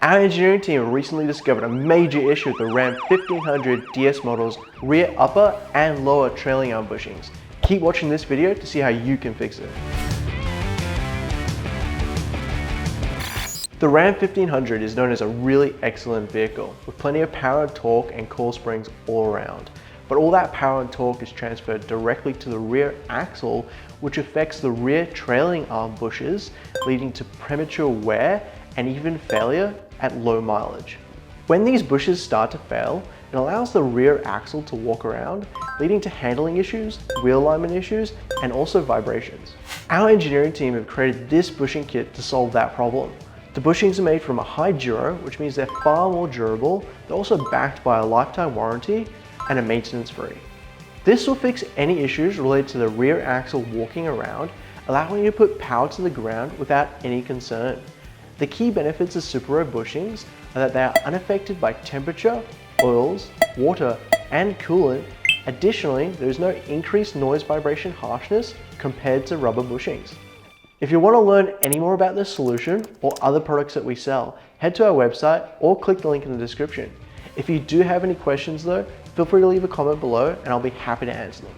Our engineering team recently discovered a major issue with the Ram 1500 DS model's rear upper and lower trailing arm bushings. Keep watching this video to see how you can fix it. The Ram 1500 is known as a really excellent vehicle with plenty of power and torque and coil springs all around. But all that power and torque is transferred directly to the rear axle, which affects the rear trailing arm bushes, leading to premature wear and even failure at low mileage. When these bushes start to fail, it allows the rear axle to walk around, leading to handling issues, wheel alignment issues, and also vibrations. Our engineering team have created this bushing kit to solve that problem. The bushings are made from a high duro, which means they're far more durable. They're also backed by a lifetime warranty and are maintenance free. This will fix any issues related to the rear axle walking around, allowing you to put power to the ground without any concern. The key benefits of SuperPro bushings are that they are unaffected by temperature, oils, water, and coolant. Additionally, there is no increased noise vibration harshness compared to rubber bushings. If you want to learn any more about this solution or other products that we sell, head to our website or click the link in the description. If you do have any questions though, feel free to leave a comment below and I'll be happy to answer them.